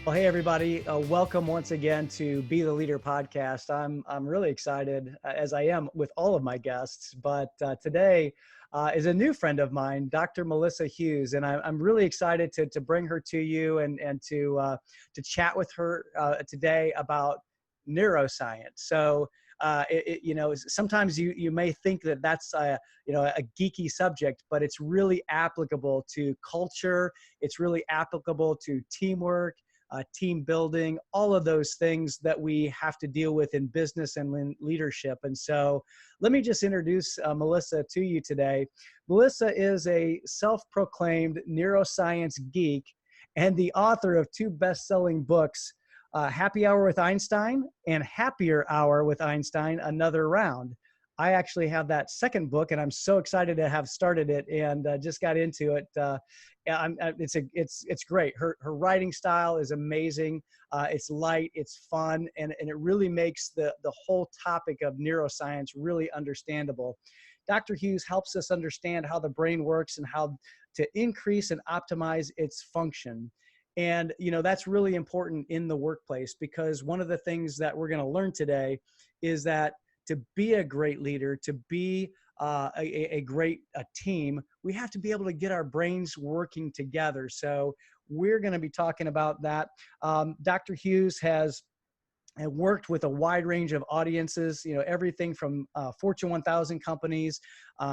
Well, hey everybody! Welcome once again to Be the Leader podcast. I'm really excited, as I am with all of my guests. But today is a new friend of mine, Dr. Melissa Hughes, and I'm really excited to bring her to you and to chat with her today about neuroscience. So. Sometimes you may think that that's a geeky subject, but it's really applicable to culture. It's really applicable to teamwork, team building, all of those things that we have to deal with in business and in leadership. And so let me just introduce Melissa to you today. Melissa is a self-proclaimed neuroscience geek and the author of two best-selling books, Happy Hour with Einstein and Happier Hour with Einstein, Another Round. I actually have that second book, and I'm so excited to have started it and just got into it. It's great. Her writing style is amazing. It's light, it's fun, and it really makes the whole topic of neuroscience really understandable. Dr. Hughes helps us understand how the brain works and how to increase and optimize its function. And, that's really important in the workplace, because one of the things that we're going to learn today is that to be a great leader, to be a great team, we have to be able to get our brains working together. So we're going to be talking about that. Dr. Hughes has worked with a wide range of audiences, everything from Fortune 1000 companies.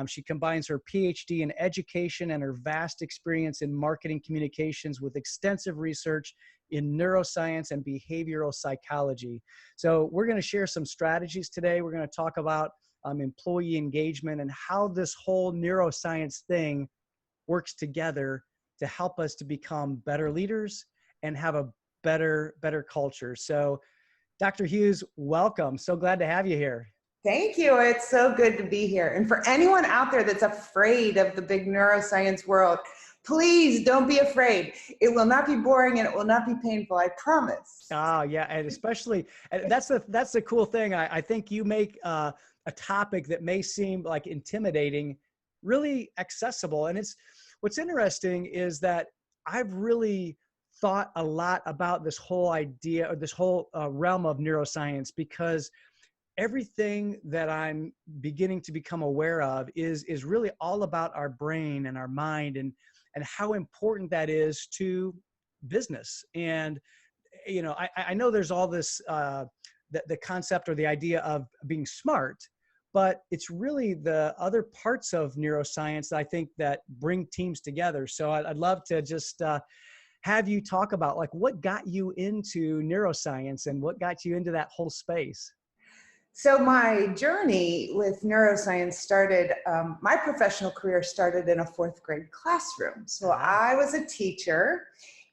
She combines her PhD in education and her vast experience in marketing communications with extensive research in neuroscience and behavioral psychology. So we're going to share some strategies today. We're going to talk about employee engagement and how this whole neuroscience thing works together to help us to become better leaders and have a better culture. So Dr. Hughes, welcome. So glad to have you here. Thank you. It's so good to be here. And for anyone out there that's afraid of the big neuroscience world, please don't be afraid. It will not be boring and it will not be painful, I promise. Oh, yeah. And especially, that's the cool thing. I think you make a topic that may seem like intimidating really accessible. And what's interesting is that I've really thought a lot about this whole idea, or this whole realm of neuroscience, because everything that I'm beginning to become aware of is really all about our brain and our mind and how important that is to business. And, I know there's all this, the concept or the idea of being smart, but it's really the other parts of neuroscience that I think that bring teams together. So I'd love to just have you talk about what got you into neuroscience and what got you into that whole space. So my journey with neuroscience started, my professional career started in a fourth grade classroom. So I was a teacher,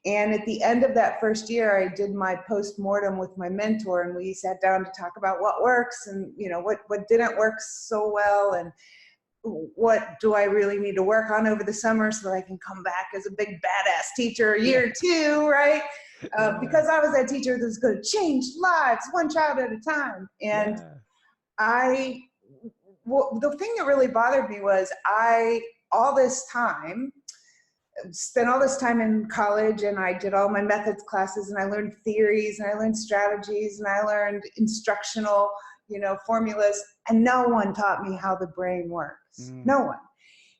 and at the end of that first year, I did my post-mortem with my mentor, and we sat down to talk about what works and what didn't work so well, and what do I really need to work on over the summer so that I can come back as a big badass teacher year two, right? Because I was that teacher that's going to change lives one child at a time. And the thing that really bothered me was spent all this time in college, and I did all my methods classes, and I learned theories, and I learned strategies, and I learned instructional formulas, and no one taught me how the brain works. No one.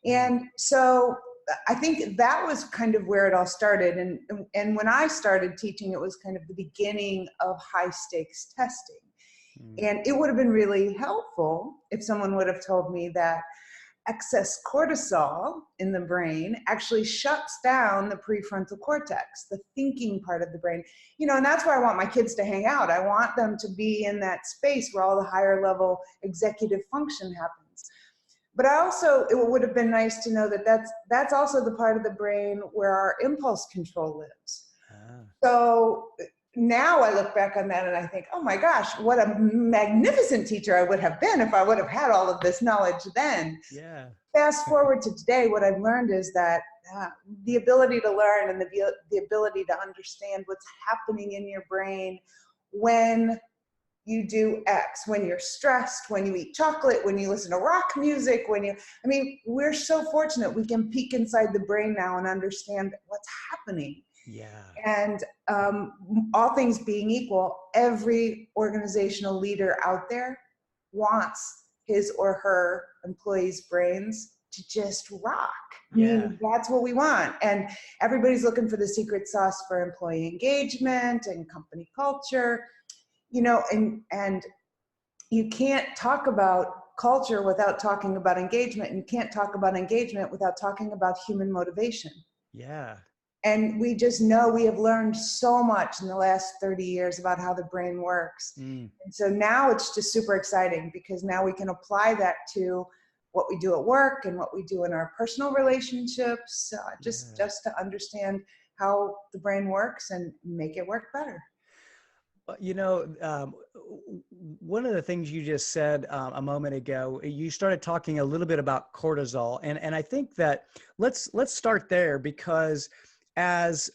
And so I think that was kind of where it all started. And when I started teaching, it was kind of the beginning of high stakes testing. And it would have been really helpful if someone would have told me that excess cortisol in the brain actually shuts down the prefrontal cortex, the thinking part of the brain. And that's where I want my kids to hang out. I want them to be in that space where all the higher level executive function happens. But it would have been nice to know that that's also the part of the brain where our impulse control lives. So now I look back on that and I think, oh my gosh, what a magnificent teacher I would have been if I would have had all of this knowledge then. Yeah. Fast forward to today, what I've learned is that the ability to learn and the ability to understand what's happening in your brain when you do X, when you're stressed, when you eat chocolate, when you listen to rock music, we're so fortunate we can peek inside the brain now and understand what's happening. Yeah. And all things being equal, every organizational leader out there wants his or her employees' brains to just rock. I Yeah. mean, that's what we want. And everybody's looking for the secret sauce for employee engagement and company culture, and you can't talk about culture without talking about engagement, and you can't talk about engagement without talking about human motivation. Yeah. And we just know we have learned so much in the last 30 years about how the brain works. Mm. And so now it's just super exciting because now we can apply that to what we do at work and what we do in our personal relationships, just to understand how the brain works and make it work better. One of the things you just said a moment ago, you started talking a little bit about cortisol, and I think that let's start there, because as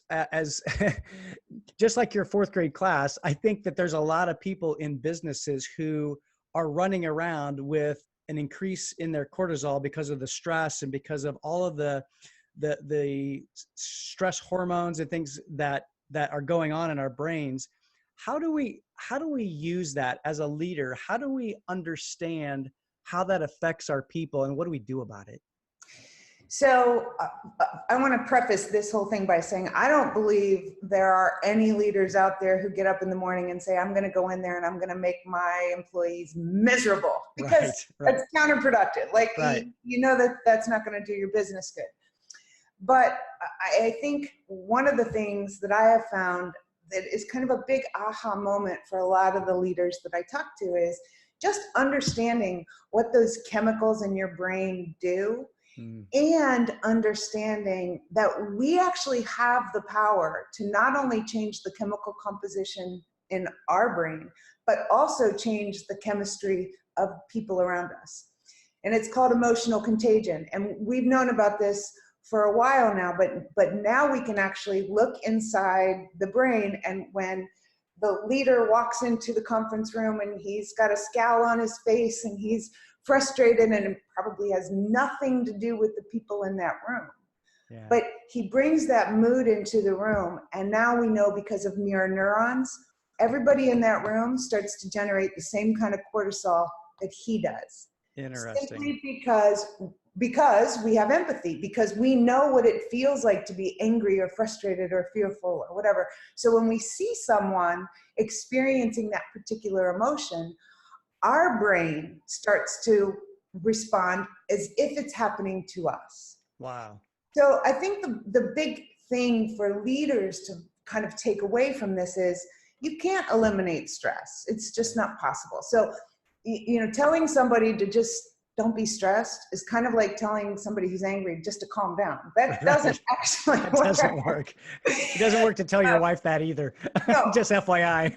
just like your fourth grade class, I think that there's a lot of people in businesses who are running around with an increase in their cortisol because of the stress and because of all of the stress hormones and things that are going on in our brains. How do we use that as a leader? How do we understand how that affects our people, and what do we do about it? So I want to preface this whole thing by saying I don't believe there are any leaders out there who get up in the morning and say, I'm going to go in there and I'm going to make my employees miserable, because Right. that's counterproductive. Like, Right. that's not going to do your business good. But I think one of the things that I have found that is kind of a big aha moment for a lot of the leaders that I talk to is just understanding what those chemicals in your brain do. And understanding that we actually have the power to not only change the chemical composition in our brain, but also change the chemistry of people around us. And it's called emotional contagion. And we've known about this for a while now, but now we can actually look inside the brain, and when the leader walks into the conference room and he's got a scowl on his face and he's frustrated, and it probably has nothing to do with the people in that room. Yeah. But he brings that mood into the room, and now we know, because of mirror neurons, everybody in that room starts to generate the same kind of cortisol that he does. Interesting. Simply because we have empathy, because we know what it feels like to be angry or frustrated or fearful or whatever. So when we see someone experiencing that particular emotion, our brain starts to respond as if it's happening to us. Wow. So I think the big thing for leaders to kind of take away from this is you can't eliminate stress. It's just not possible. So, telling somebody to just don't be stressed is kind of like telling somebody who's angry just to calm down. That doesn't actually work. That doesn't work. It doesn't work to tell your wife that either. No. Just FYI.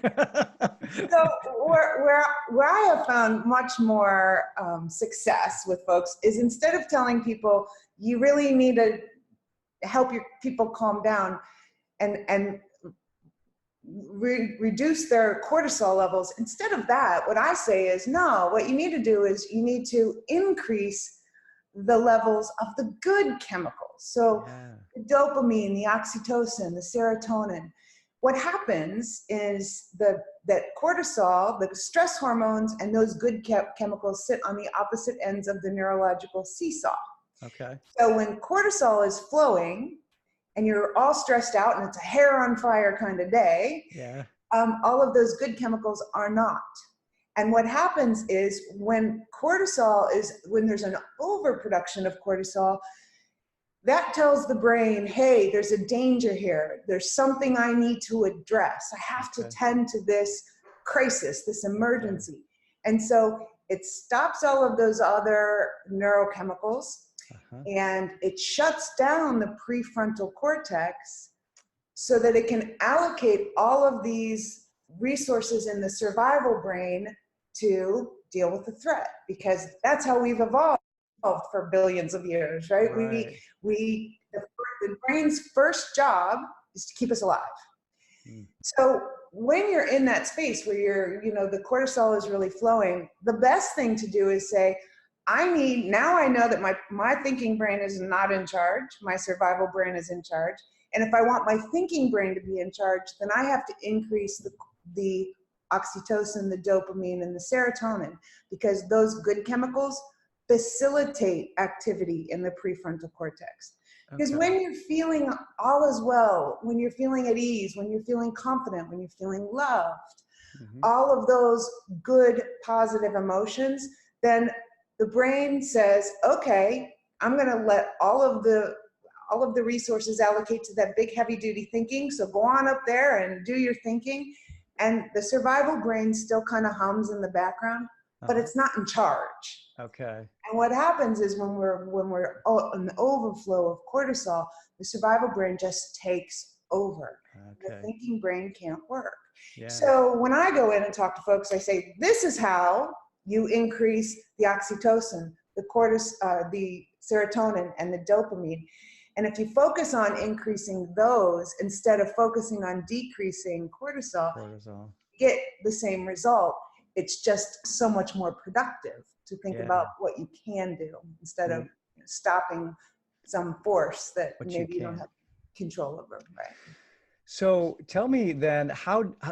So where I have found much more success with folks is, instead of telling people you really need to help your people calm down and reduce their cortisol levels, instead of that, what I say is, no, what you need to do is you need to increase the levels of the good chemicals. So the dopamine, the oxytocin, the serotonin. What happens is that cortisol, the stress hormones, and those good chemicals sit on the opposite ends of the neurological seesaw. Okay. So when cortisol is flowing and you're all stressed out and it's a hair on fire kind of day, all of those good chemicals are not. And what happens is when there's an overproduction of cortisol, that tells the brain, hey, there's a danger here. There's something I need to address. I have to tend to this crisis, this emergency. And so it stops all of those other neurochemicals, and it shuts down the prefrontal cortex so that it can allocate all of these resources in the survival brain to deal with the threat, because that's how we've evolved for billions of years, right? The brain's first job is to keep us alive. So when you're in that space where the cortisol is really flowing, the best thing to do is say, now I know that my thinking brain is not in charge, my survival brain is in charge, And if I want my thinking brain to be in charge, then I have to increase the oxytocin, the dopamine, and the serotonin, because those good chemicals facilitate activity in the prefrontal cortex. Because Okay. when you're feeling all is well, when you're feeling at ease, when you're feeling confident, when you're feeling loved, all of those good positive emotions, then the brain says, okay, I'm going to let all of the resources allocate to that big heavy duty thinking. So go on up there and do your thinking. And the survival brain still kind of hums in the background, but it's not in charge. Okay. And what happens is when we're in the overflow of cortisol, the survival brain just takes over. Okay. The thinking brain can't work. Yeah. So when I go in and talk to folks, I say, this is how you increase the oxytocin, the serotonin, and the dopamine. And if you focus on increasing those instead of focusing on decreasing cortisol, you get the same result. It's just so much more productive to think about what you can do instead of stopping some force that maybe you don't have control over, right? So tell me then,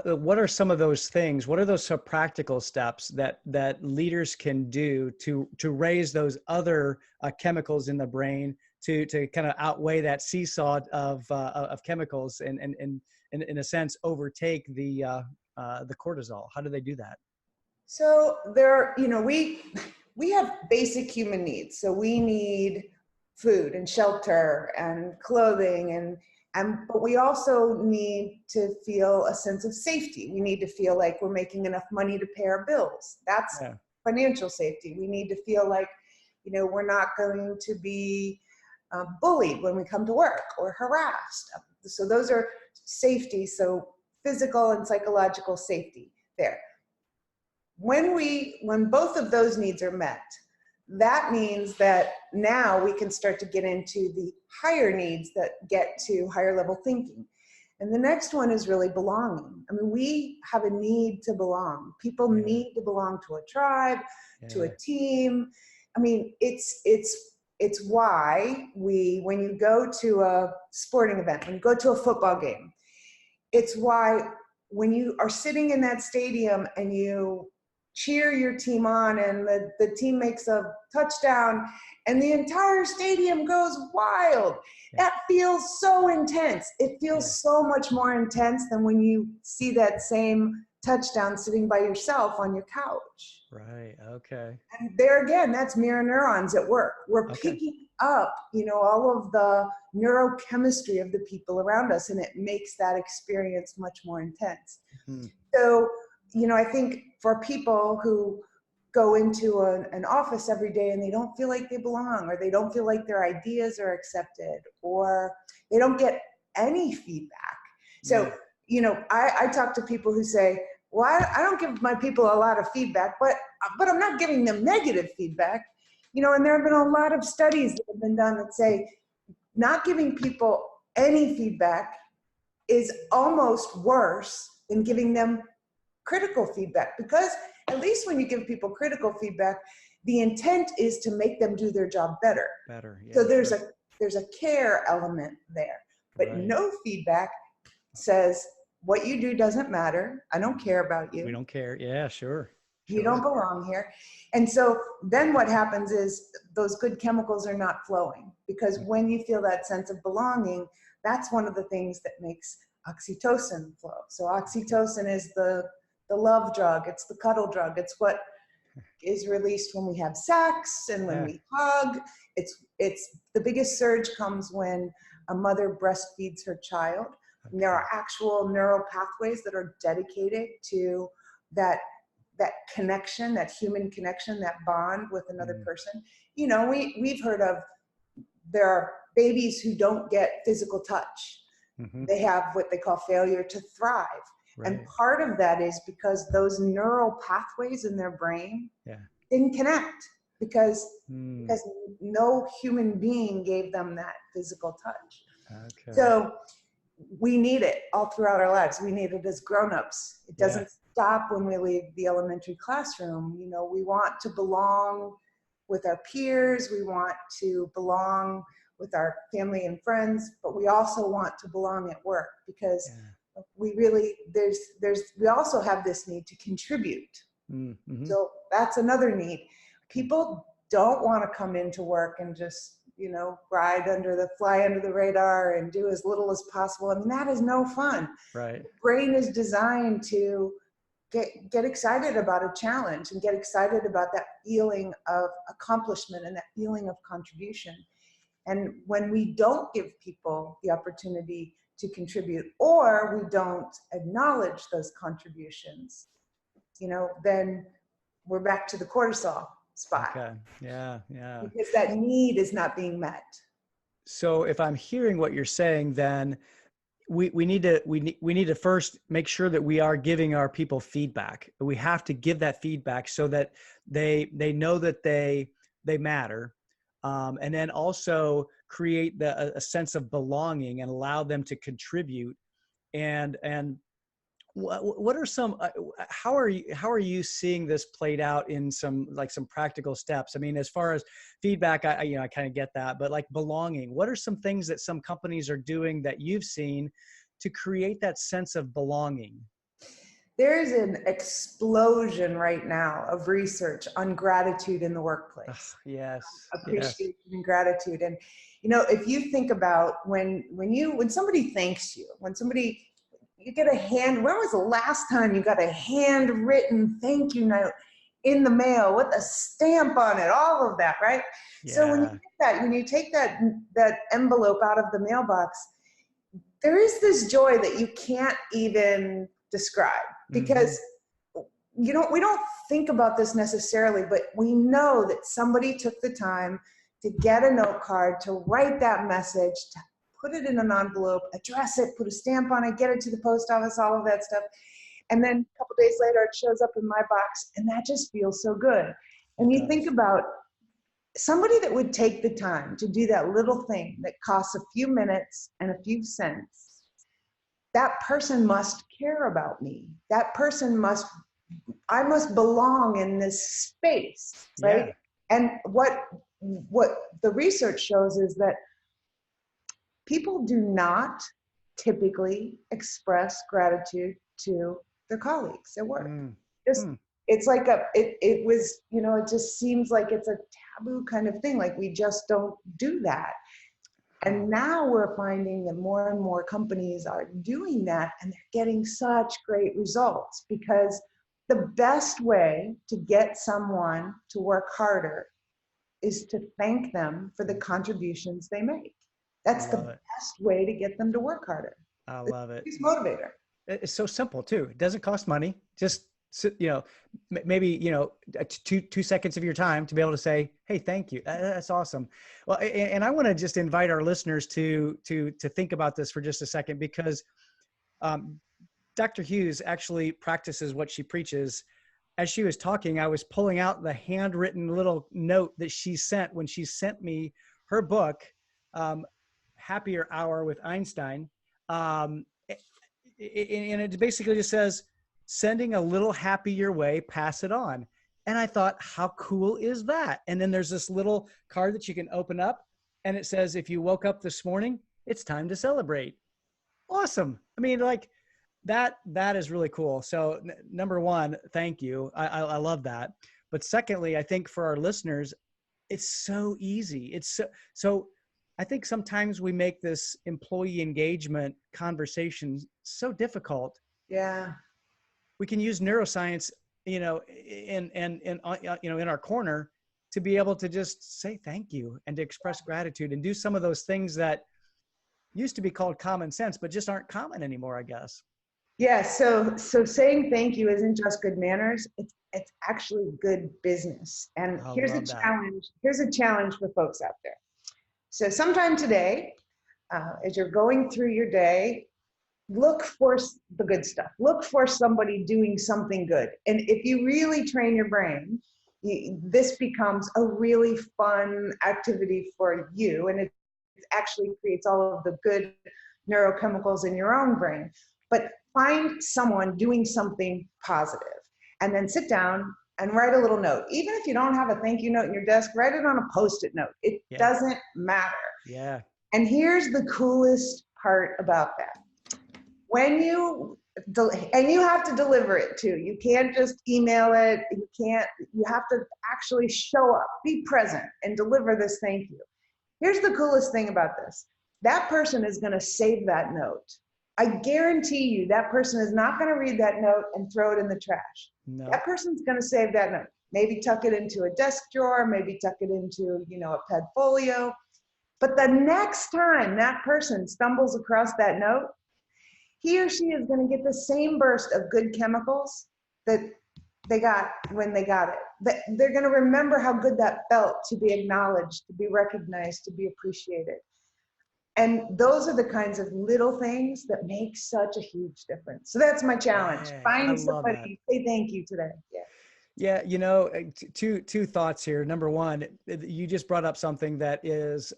what are some of those things? What are those practical steps that leaders can do to raise those other chemicals in the brain to kind of outweigh that seesaw of chemicals and in a sense overtake the cortisol? How do they do that? So we have basic human needs. So we need food and shelter and clothing but we also need to feel a sense of safety. We need to feel like we're making enough money to pay our bills. That's financial safety. We need to feel like, we're not going to be bullied when we come to work or harassed. So those are safety. So physical and psychological safety there. When both of those needs are met, that means that now we can start to get into the higher needs that get to higher level thinking. And the next one is really belonging. I mean, we have a need to belong. People need to belong to a tribe, to a team. I mean, it's why when you go to a sporting event, when you go to a football game, it's why when you are sitting in that stadium and you cheer your team on and the team makes a touchdown and the entire stadium goes wild. That feels so intense. It feels so much more intense than when you see that same touchdown sitting by yourself on your couch. Right. Okay. And there again, that's mirror neurons at work. We're picking up, all of the neurochemistry of the people around us, and it makes that experience much more intense. So, I think for people who go into an office every day and they don't feel like they belong, or they don't feel like their ideas are accepted, or they don't get any feedback. So, I talk to people who say, well, I don't give my people a lot of feedback, but I'm not giving them negative feedback. And there have been a lot of studies that have been done that say not giving people any feedback is almost worse than giving them critical feedback, because at least when you give people critical feedback, the intent is to make them do their job better. So there's a care element there, but no feedback says what you do doesn't matter. I don't care about you. We don't care. Yeah, sure. You don't belong here. And so then what happens is those good chemicals are not flowing, because when you feel that sense of belonging, that's one of the things that makes oxytocin flow. So oxytocin is the love drug. It's the cuddle drug. It's what is released when we have sex and when we hug. It's the biggest surge comes when a mother breastfeeds her child. And there are actual neural pathways that are dedicated to that connection, that human connection, that bond with another person. We've heard of, there are babies who don't get physical touch. They have what they call failure to thrive. And part of that is because those neural pathways in their brain didn't connect, because no human being gave them that physical touch. So we need it all throughout our lives. We need it as grown-ups. It doesn't stop when we leave the elementary classroom. We want to belong with our peers. We want to belong with our family and friends, but we also want to belong at work because Yeah. we really, we also have this need to contribute. Mm-hmm. So that's another need. People don't want to come into work and just, fly under the radar and do as little as possible. I mean, that is no fun. Right. The brain is designed to get excited about a challenge and get excited about that feeling of accomplishment and that feeling of contribution. And when we don't give people the opportunity to contribute, or we don't acknowledge those contributions, then we're back to the cortisol spot. Okay. Yeah. Yeah. Because that need is not being met. So if I'm hearing what you're saying, then we need to first make sure that we are giving our people feedback. We have to give that feedback so that they know that they matter, and then also create a sense of belonging and allow them to contribute. And what are some how are you seeing this played out in some practical steps? I mean, as far as feedback, I kind of get that, but like belonging, what are some things that some companies are doing that you've seen to create that sense of belonging? There's an explosion right now of research on gratitude in the workplace. Yes. Appreciation and gratitude. And if you think about when somebody thanks you, you get when was the last time you got a handwritten thank you note in the mail with a stamp on it, all of that, right? Yeah. So when you take that envelope out of the mailbox, there is this joy that you can't even describe, because we don't think about this necessarily, but we know that somebody took the time to get a note card, to write that message, to put it in an envelope, address it, put a stamp on it, get it to the post office, all of that stuff. And then a couple days later, it shows up in my box, and that just feels so good. And you think about somebody that would take the time to do that little thing that costs a few minutes and a few cents. That person must care about me. I must belong in this space, right? Yeah. And what the research shows is that people do not typically express gratitude to their colleagues at work. It's like it just seems like it's a taboo kind of thing. Like we just don't do that. And now we're finding that more and more companies are doing that, and they're getting such great results, because the best way to get someone to work harder is to thank them for the contributions they make. That's the best way to get them to work harder. I love it. It's a motivator. It's so simple too. It doesn't cost money. Just maybe 2 seconds of your time to be able to say, "Hey, thank you." That's awesome. Well, and I want to just invite our listeners to think about this for just a second, because Dr. Hughes actually practices what she preaches. As she was talking, I was pulling out the handwritten little note that she sent when she sent me her book, Happier Hour with Einstein. And it basically just says, sending a little happy your way, pass it on. And I thought, how cool is that? And then there's this little card that you can open up, and it says, if you woke up this morning, it's time to celebrate. Awesome. I mean, like that is really cool. So number one, thank you. I love that. But secondly, I think for our listeners, it's so easy. It's so I think sometimes we make this employee engagement conversation so difficult. Yeah. We can use neuroscience, in our corner to be able to just say thank you and to express gratitude and do some of those things that used to be called common sense, but just aren't common anymore, I guess. Yeah. So saying thank you isn't just good manners. It's actually good business. And here's a challenge. Here's a challenge for folks out there. So sometime today, as you're going through your day, look for the good stuff. Look for somebody doing something good. And if you really train your brain, this becomes a really fun activity for you. And it actually creates all of the good neurochemicals in your own brain. But find someone doing something positive, and then sit down and write a little note. Even if you don't have a thank you note in your desk, write it on a Post-it note. It doesn't matter. Yeah. And here's the coolest part about that. When you, and you have to deliver it too. You can't just email it. You have to actually show up, be present, and deliver this thank you. Here's the coolest thing about this. That person is going to save that note. I guarantee you that person is not going to read that note and throw it in the trash. No. That person's going to save that note. Maybe tuck it into a desk drawer, maybe tuck it into, a Padfolio. But the next time that person stumbles across that note, he or she is going to get the same burst of good chemicals that they got when they got it. They're going to remember how good that felt to be acknowledged, to be recognized, to be appreciated. And those are the kinds of little things that make such a huge difference. So that's my challenge. Yeah, I Find love that. somebody, say thank you today. Yeah. Yeah, two thoughts here. Number one, you just brought up something that is,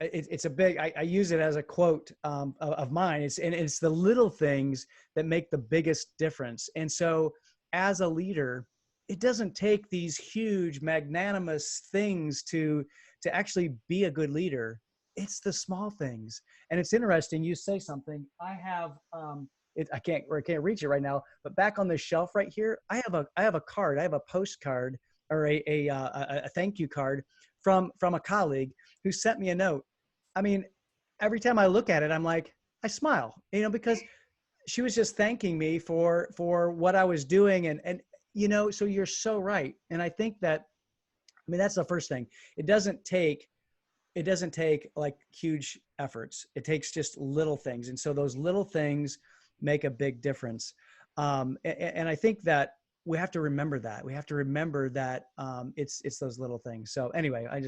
it's a big, I use it as a quote of mine. It's the little things that make the biggest difference. And so as a leader, it doesn't take these huge magnanimous things to actually be a good leader. It's the small things. And it's interesting. You say something. I have, I can't reach it right now, but back on the shelf right here, I have a card. I have a postcard or a thank you card from a colleague who sent me a note. I mean, every time I look at it, I'm like, I smile, because she was just thanking me for what I was doing. And so you're so right. And I think that, that's the first thing. It doesn't take like huge efforts. It takes just little things. And so those little things make a big difference. And I think that we have to remember that. We have to remember that it's those little things. So anyway, I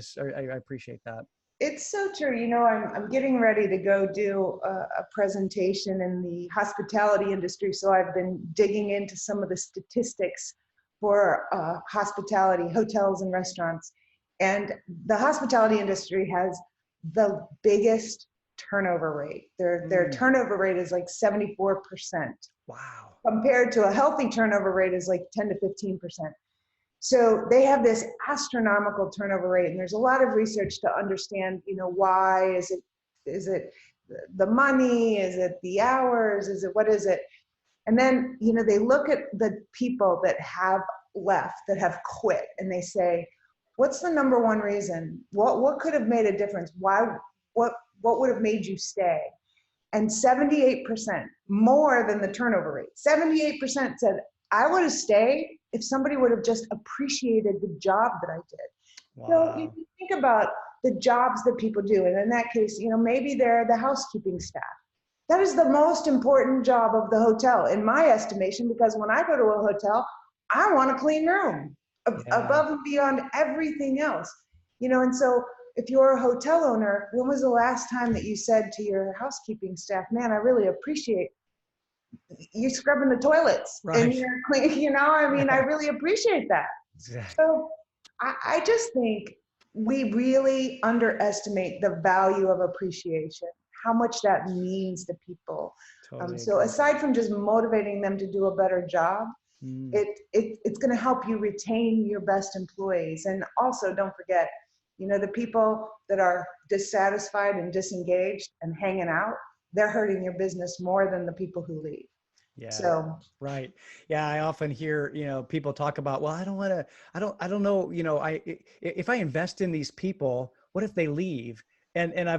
appreciate that. It's so true. I'm getting ready to go do a presentation in the hospitality industry. So I've been digging into some of the statistics for hospitality, hotels and restaurants. And the hospitality industry has the biggest turnover rate. Their turnover rate is like 74%. Wow. Compared to a healthy turnover rate is like 10 to 15%. So they have this astronomical turnover rate, and there's a lot of research to understand, why is it the money? Is it the hours? What is it? And then, they look at the people that have left, that have quit, and they say, what's the number one reason? What could have made a difference? What would have made you stay? And 78%, more than the turnover rate, 78% said, I would have stayed if somebody would have just appreciated the job that I did. Wow. So if you think about the jobs that people do, and in that case, maybe they're the housekeeping staff. That is the most important job of the hotel, in my estimation, because when I go to a hotel, I want a clean room above and beyond everything else. And so if you're a hotel owner, when was the last time that you said to your housekeeping staff, man, I really appreciate you scrubbing the toilets and you're clean, I really appreciate that. Exactly. So I just think we really underestimate the value of appreciation, how much that means to people. Totally so aside from just motivating them to do a better job, it's going to help you retain your best employees. And also, don't forget, the people that are dissatisfied and disengaged and hanging out, they're hurting your business more than the people who leave. Yeah. So, right. Yeah. I often hear, people talk about, well, I don't know, if I invest in these people, what if they leave? And I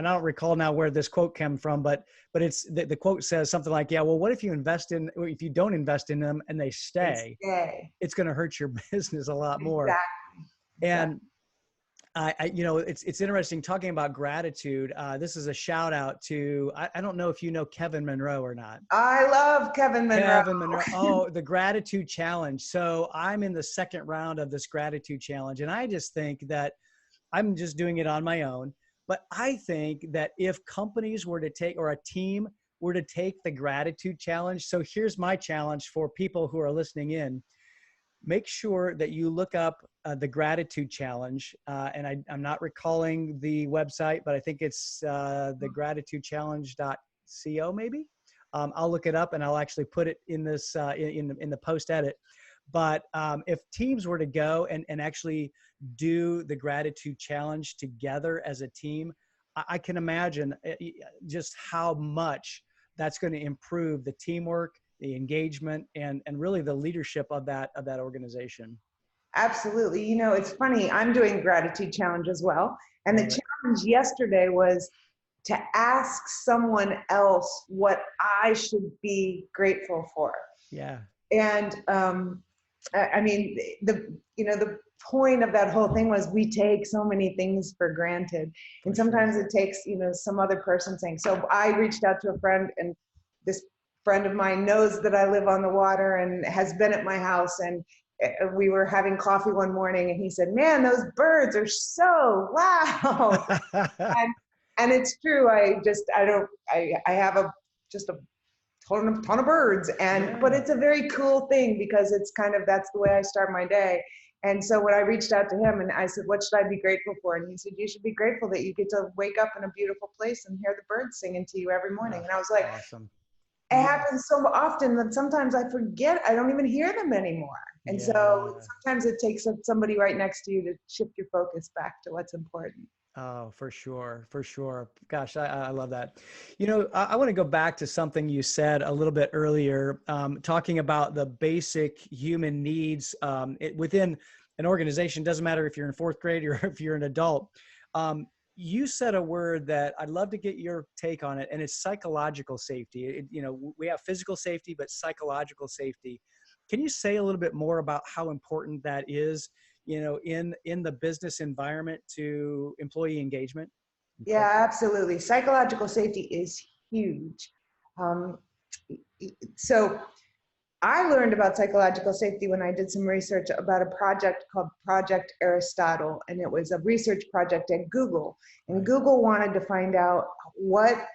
don't recall now where this quote came from, but it's the quote says something like, yeah, well, what if you don't invest in them and they stay, it's going to hurt your business a lot more. Exactly. And it's interesting talking about gratitude. This is a shout out to, I don't know if you know Kevin Monroe or not. I love Kevin Monroe. Kevin Monroe. Oh, the gratitude challenge. So I'm in the second round of this gratitude challenge. And I just think that I'm just doing it on my own. But I think that if companies were to take, or a team were to take the gratitude challenge. So here's my challenge for people who are listening in. Make sure that you look up the gratitude challenge. And I'm not recalling the website, but I think it's thegratitudechallenge.co maybe. I'll look it up and I'll actually put it in this in the post edit. But if teams were to go and actually do the gratitude challenge together as a team, I can imagine just how much that's going to improve the teamwork, the engagement, and really the leadership of that organization. Absolutely. You know, it's funny. I'm doing gratitude challenge as well. And the Love it. challenge yesterday was to ask someone else what I should be grateful for. Yeah. And I mean, the point of that whole thing was we take so many things for granted, For and sure. sometimes it takes some other person saying. So I reached out to a friend, and this friend of mine knows that I live on the water and has been at my house, and we were having coffee one morning, and he said, "Man, those birds are so loud." And it's true. I have just a ton of birds, but Yeah. it's a very cool thing because it's that's the way I start my day. And so when I reached out to him and I said, what should I be grateful for? And he said, you should be grateful that you get to wake up in a beautiful place and hear the birds singing to you every morning. And I was like, Awesome. it Yeah. happens so often that sometimes I forget, I don't even hear them anymore. And so Yeah. sometimes it takes somebody right next to you to shift your focus back to what's important. Oh, for sure. For sure. Gosh, I love that. You know, I want to go back to something you said a little bit earlier, talking about the basic human needs within an organization. Doesn't matter if you're in fourth grade or if you're an adult. You said a word that I'd love to get your take on it, and it's psychological safety. We have physical safety, but psychological safety. Can you say a little bit more about how important that is, in the business environment to employee engagement? Yeah, absolutely. Psychological safety is huge. Um, so I learned about psychological safety when I did some research about a project called Project Aristotle, and it was a research project at Google. And Right. Google wanted to find out what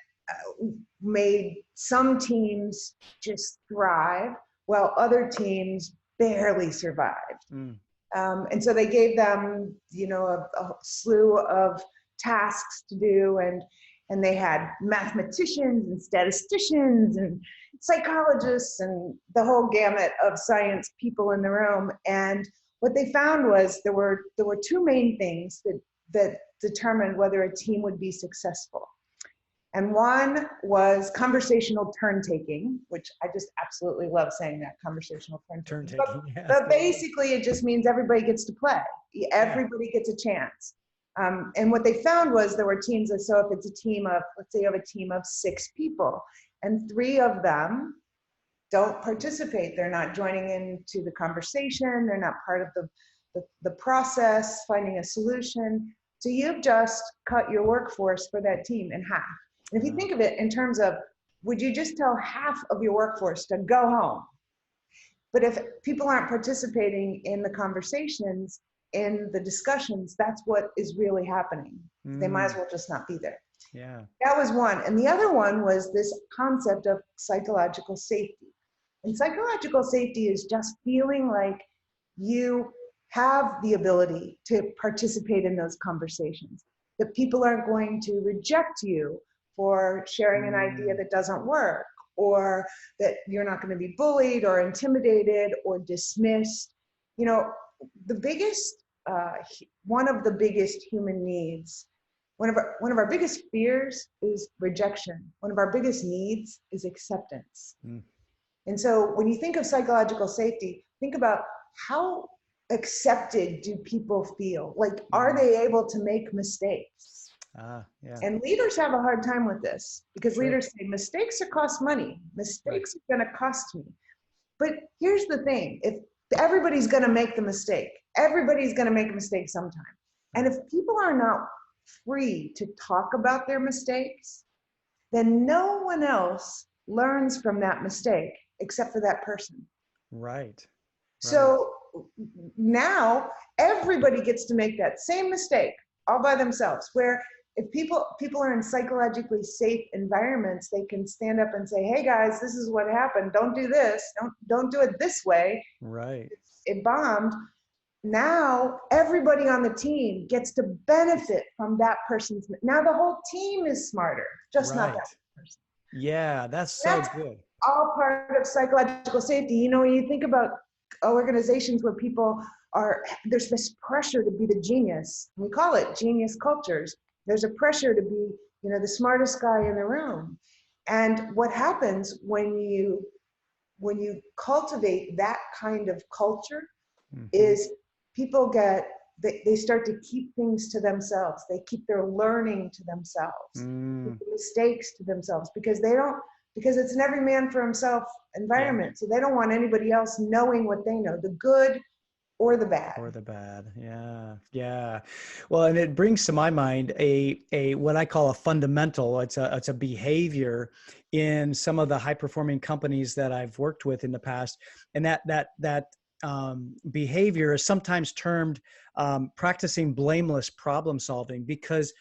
made some teams just thrive while other teams barely survived. Mm. And so they gave them, a slew of tasks to do, and they had mathematicians and statisticians and psychologists and the whole gamut of science people in the room. And what they found was there were two main things that determined whether a team would be successful. And one was conversational turn taking, which I just absolutely love saying that, conversational turn Turn taking. taking. Yeah. But basically, it just means everybody gets to play. Everybody gets a chance. And what they found was there were teams, so if it's a team of, let's say you have a team of 6 people, and 3 of them don't participate. They're not joining into the conversation. They're not part of the process, finding a solution. So you've just cut your workforce for that team in half. And if you think of it in terms of, would you just tell half of your workforce to go home? But if people aren't participating in the conversations, in the discussions, that's what is really happening. They might as well just not be there. Yeah. That was one. And the other one was this concept of psychological safety. And psychological safety is just feeling like you have the ability to participate in those conversations, that people aren't going to reject you for sharing an idea that doesn't work, or that you're not going to be bullied or intimidated or dismissed. The biggest, one of the biggest human needs, one of our biggest fears is rejection. One of our biggest needs is acceptance. And so when you think of psychological safety, think about how accepted do people feel? Like, are they able to make mistakes? Yeah. And leaders have a hard time with this because leaders say mistakes cost money. Mistakes are going to cost me. But here's the thing: if everybody's going to make the mistake, everybody's going to make a mistake sometime. And if people are not free to talk about their mistakes, then no one else learns from that mistake except for that person. Right. So now everybody gets to make that same mistake all by themselves, where if people are in psychologically safe environments, they can stand up and say, hey guys, this is what happened. Don't do this. Don't do it this way. Right. It bombed. Now everybody on the team gets to benefit from that person's. Now the whole team is smarter, just not that person. Yeah, that's good. All part of psychological safety. When you think about organizations where people there's this pressure to be the genius. We call it genius cultures. There's a pressure to be, the smartest guy in the room. And what happens when you cultivate that kind of culture Mm-hmm. is people they start to keep things to themselves. They keep their learning to themselves, keep Mm. the mistakes to themselves, because it's an every man for himself Yeah. environment. So they don't want anybody else knowing what they know, the good or the bad. Or the bad. Yeah. Yeah. Well, and it brings to my mind a what I call a fundamental. It's a behavior in some of the high performing companies that I've worked with in the past. And that behavior is sometimes termed practicing blameless problem solving, because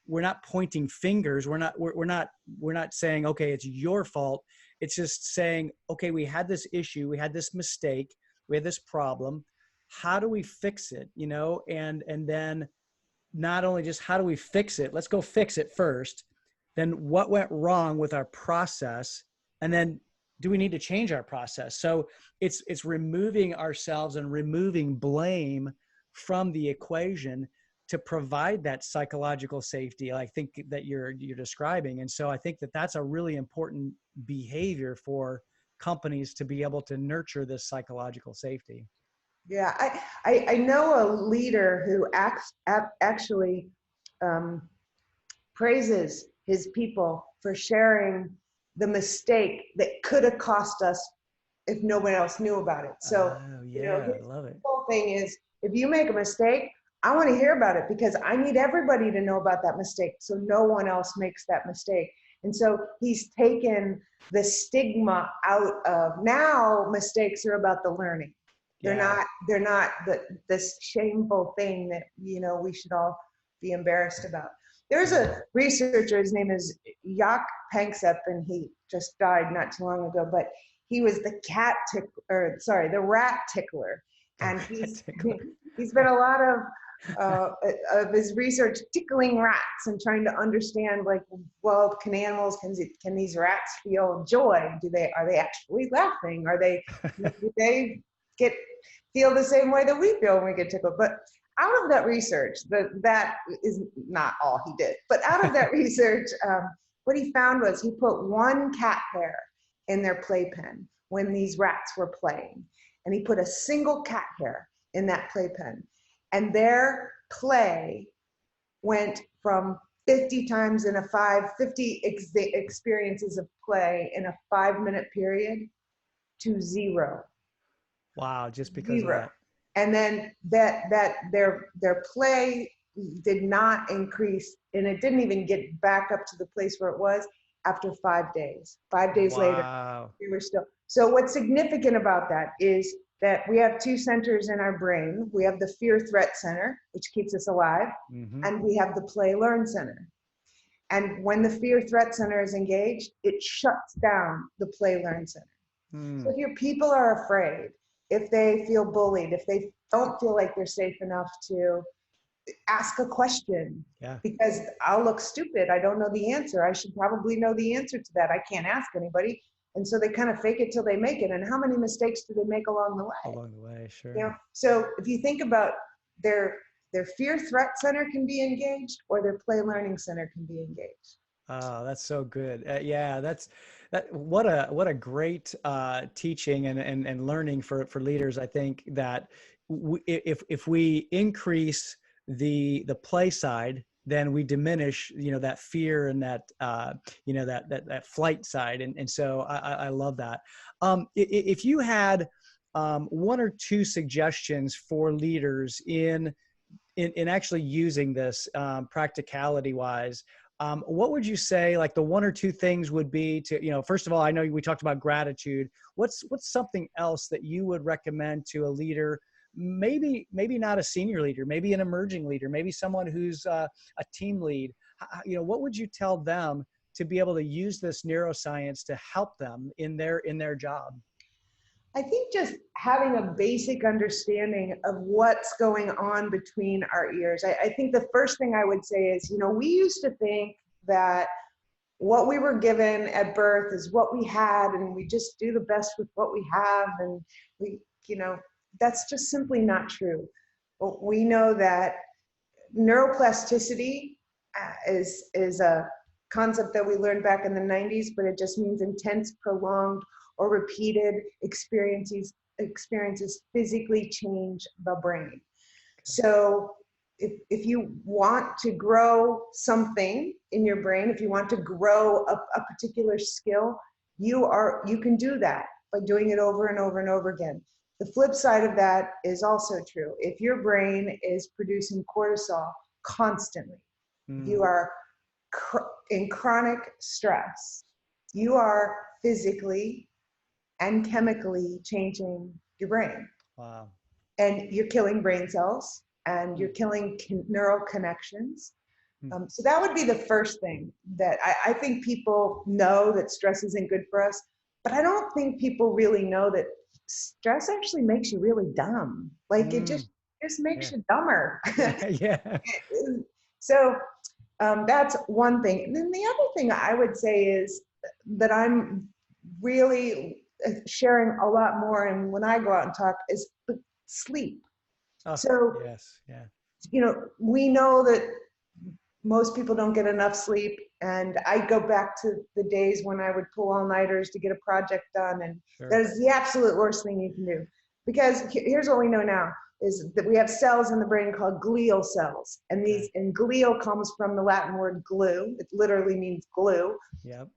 we're not pointing fingers. We're not saying, okay, it's your fault. It's just saying, okay, we had this issue, we had this mistake, we had this problem. How do we fix it? And then not only just how do we fix it, let's go fix it first. Then what went wrong with our process? And then do we need to change our process? So it's removing ourselves and removing blame from the equation to provide that psychological safety, I think, that you're describing. And so I think that that's a really important behavior for companies to be able to nurture this psychological safety. Yeah, I know a leader who actually um, praises his people for sharing the mistake that could have cost us if nobody else knew about it. So, Oh, yeah, I his love it. whole thing is, if you make a mistake, I want to hear about it, because I need everybody to know about that mistake so no one else makes that mistake. And so he's taken the stigma out of, now mistakes are about the learning. Yeah. They're not this shameful thing that, we should all be embarrassed about. There's Yeah. a researcher, his name is Jaak Panksepp, and he just died not too long ago, but he was the rat tickler. The And rat tickler. he's spent a lot of his research tickling rats and trying to understand, like, well, can these rats feel joy? Are they actually laughing? Do they feel the same way that we feel when we get tickled? But out of that research, that is not all he did, but out of that research, what he found was he put one cat hair in their playpen when these rats were playing. And he put a single cat hair in that playpen. And their play went from 50 times in 50 experiences of play in a 5-minute period to zero. Wow, just because of Zero. that. And then their play did not increase, and it didn't even get back up to the place where it was after 5 days. 5 days later, Wow. we were still. So what's significant about that is that we have two centers in our brain. We have the fear threat center, which keeps us alive, Mm-hmm. and we have the play learn center. And when the fear threat center is engaged, it shuts down the play learn center. So Mm. if your people are afraid, if they feel bullied, if they don't feel like they're safe enough to ask a question, Yeah. because I'll look stupid, I don't know the answer, I should probably know the answer to that, I can't ask anybody. And so they kind of fake it till they make it. And how many mistakes do they make along the way? Along the way, sure. So if you think about their fear threat center can be engaged, or their play learning center can be engaged. Oh, that's so good. Yeah, what a great teaching and learning for leaders. I think that if we increase the play side, then we diminish, that fear and that that flight side. And so I love that. If you had one or two suggestions for leaders in actually using this practicality wise, what would you say, like, the one or two things would be to, first of all, I know we talked about gratitude. What's something else that you would recommend to a leader, maybe not a senior leader, maybe an emerging leader, maybe someone who's a team lead? What would you tell them to be able to use this neuroscience to help them in their job? I think just having a basic understanding of what's going on between our ears. I think the first thing I would say is, we used to think that what we were given at birth is what we had, and we just do the best with what we have. And that's just simply not true. We know that neuroplasticity is a concept that we learned back in the 90s, but it just means intense, prolonged, or repeated experiences physically change the brain. So if you want to grow something in your brain, if you want to grow a particular skill, you can do that by doing it over and over and over again. The flip side of that is also true. If your brain is producing cortisol constantly, you are in chronic stress, you are physically and chemically changing your brain. Wow. And you're killing brain cells and you're killing neural connections. So that would be the first thing that I think people know that stress isn't good for us, but I don't think people really know that stress actually makes you really dumb. Like it just makes you dumber. Yeah. So that's one thing. And then the other thing I would say is that I'm really sharing a lot more, and when I go out and talk, is sleep. Oh, So, yes. Yeah. We know that most people don't get enough sleep. And I go back to the days when I would pull all-nighters to get a project done. And that is the absolute worst thing you can do. Because here's what we know now, is that we have cells in the brain called glial cells. And and glial comes from the Latin word glue. It literally means glue. Yep.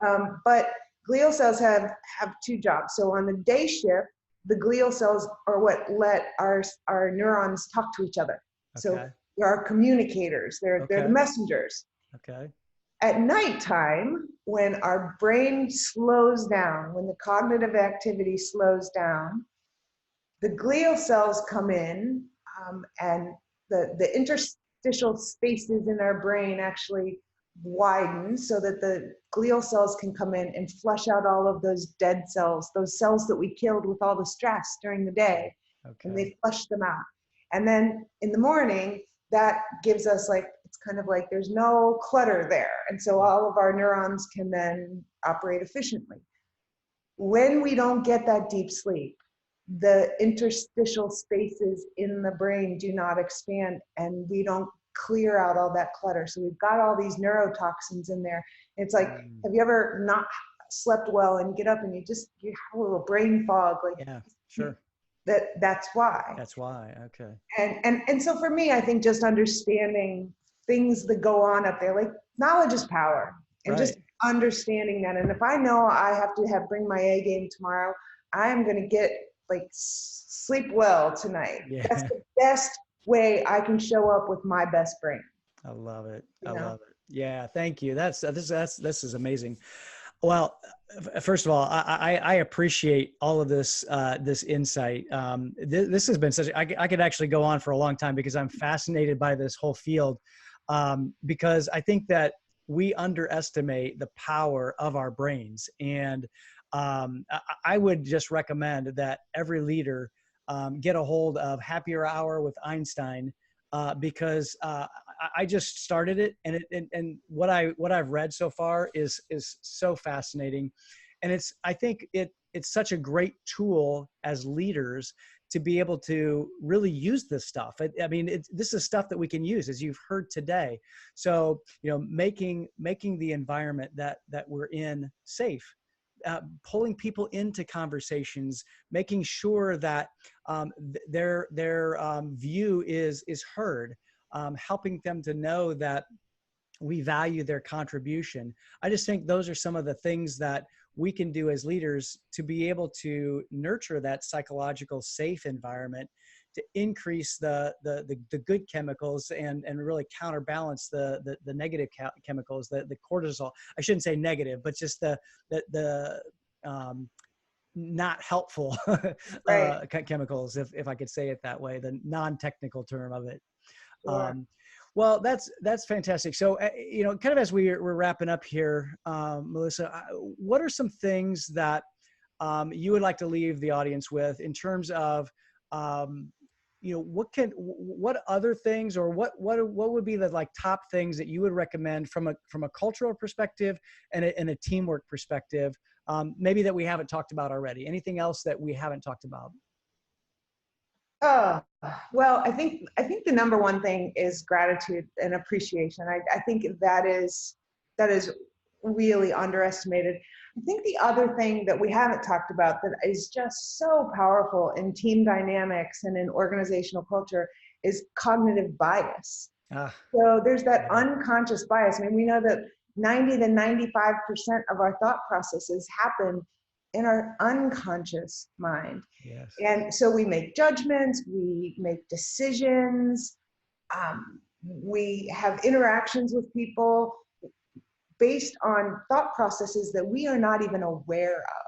But glial cells have two jobs. So on the day shift, the glial cells are what let our neurons talk to each other. So they are communicators. They're the messengers. Okay. At nighttime, when our brain slows down, when the cognitive activity slows down, the glial cells come in, and the interstitial spaces in our brain actually widen so that the glial cells can come in and flush out all of those dead cells, those cells that we killed with all the stress during the day. And they flush them out. And then in the morning, that gives us it's kind of like there's no clutter there. And so all of our neurons can then operate efficiently. When we don't get that deep sleep, the interstitial spaces in the brain do not expand, and we don't clear out all that clutter. So we've got all these neurotoxins in there. It's like, have you ever not slept well and you get up and you have a little brain fog? Yeah, sure. That's why. That's why. Okay. And so for me, I think just understanding things that go on up there, like knowledge is power, and just understanding that. And if I know I have to bring my A game tomorrow, I am going to get sleep well tonight. Yeah. That's the best way I can show up with my best brain. I love it. I love it. Yeah. Thank you. This is amazing. Well, first of all, I appreciate all of this insight. This has been I could actually go on for a long time because I'm fascinated by this whole field, because I think that we underestimate the power of our brains. And I would just recommend that every leader get a hold of Happier Hour with Einstein, because I just started it, and what I've read so far is so fascinating, and I think it's such a great tool as leaders to be able to really use this stuff. I mean, this is stuff that we can use, as you've heard today. So making the environment that we're in safe. Pulling people into conversations, making sure that their view is heard, helping them to know that we value their contribution. I just think those are some of the things that we can do as leaders to be able to nurture that psychological safe environment, to increase the good chemicals and really counterbalance the negative chemicals, the cortisol. I shouldn't say negative, but just the not helpful chemicals, if I could say it that way, the non-technical term of it. Sure. Well, that's fantastic. So, kind of as we're wrapping up here, Melissa, what are some things that you would like to leave the audience with in terms of, what other things, or what would be the top things that you would recommend from a cultural perspective and a teamwork perspective, maybe that we haven't talked about already? Anything else that we haven't talked about? Oh, well, I think the number one thing is gratitude and appreciation. I think that is really underestimated. I think the other thing that we haven't talked about that is just so powerful in team dynamics and in organizational culture is cognitive bias. Ah, So there's that yeah. unconscious bias. I mean, we know that 90 to 95% of our thought processes happen in our unconscious mind. Yes. And so we make judgments, we make decisions, we have interactions with people based on thought processes that we are not even aware of.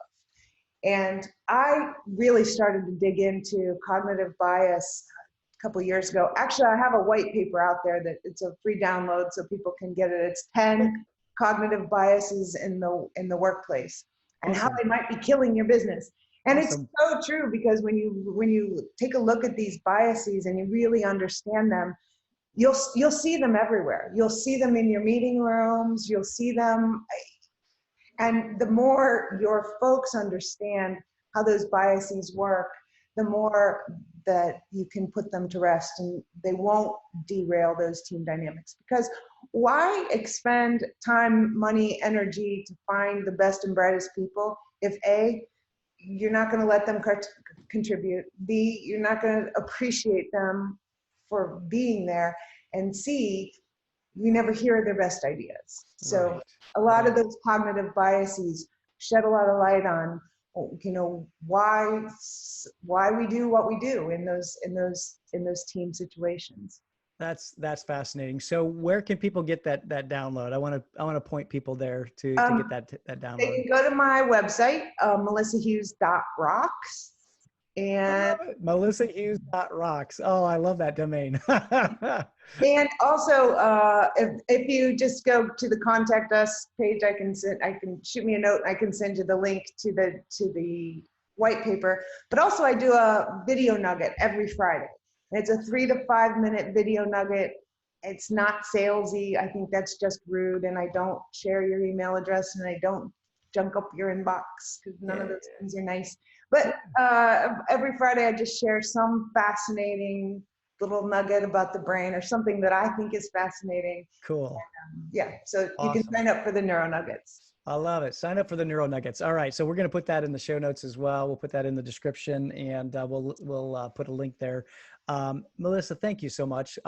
And I really started to dig into cognitive bias a couple of years ago. Actually, I have a white paper out there that it's a free download so people can get it. It's 10 cognitive biases in the workplace and how Awesome. they might be killing your business. And it's Awesome. so true because when you take a look at these biases and you really understand them, you'll see them everywhere. You'll see them in your meeting rooms, you'll see them, and the more your folks understand how those biases work, the more that you can put them to rest and they won't derail those team dynamics. Because why expend time, money, energy to find the best and brightest people if A, you're not going to let them contribute, B, you're not going to appreciate them for being there, and C, you never hear their best ideas. So Right. a lot of Right. those cognitive biases shed a lot of light on, why we do what we do in those team situations. That's fascinating. So where can people get that download? I want to point people there to get Um, that they download. can go to my website, melissahughes.rocks, I and love it. melissahughes.rocks. Oh, I love that domain. And also, if you just go to the contact us page, I can shoot me a note. I can send you the link to the white paper. But also, I do a video nugget every Friday. And it's a 3 to 5 minute video nugget. It's not salesy. I think that's just rude. And I don't share your email address, and I don't junk up your inbox because none of Yeah. those things are nice. But every Friday, I just share some fascinating little nugget about the brain or something that I think is fascinating. Cool. Yeah, so you can Awesome. sign up for the Neuro Nuggets. I love it. Sign up for the Neuro Nuggets. All right, so we're going to put that in the show notes as well. We'll put that in the description, and we'll put a link there. Melissa, thank you so much.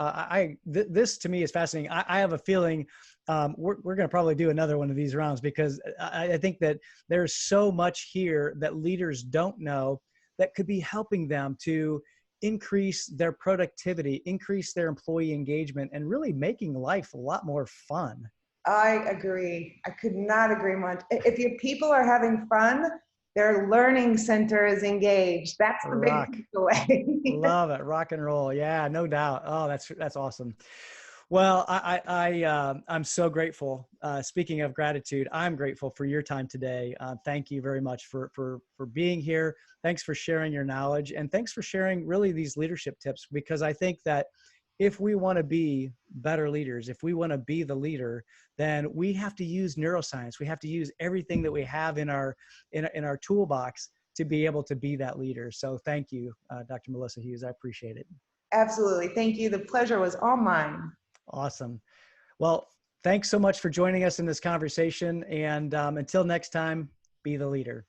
This to me is fascinating. I have a feeling we're going to probably do another one of these rounds because I think that there's so much here that leaders don't know that could be helping them to increase their productivity, increase their employee engagement, and really making life a lot more fun. I agree. I could not agree much. If your people are having fun, their learning center is engaged. That's the big Rock. takeaway. Love it. Rock and roll. Yeah, no doubt. Oh, that's awesome. Well, I'm so grateful. Speaking of gratitude, I'm grateful for your time today. Thank you very much for being here. Thanks for sharing your knowledge, and thanks for sharing really these leadership tips, because I think that if we want to be better leaders, if we want to be the leader, then we have to use neuroscience. We have to use everything that we have in our toolbox to be able to be that leader. So thank you, Dr. Melissa Hughes. I appreciate it. Absolutely. Thank you. The pleasure was all mine. Awesome. Well, thanks so much for joining us in this conversation. And until next time, be the leader.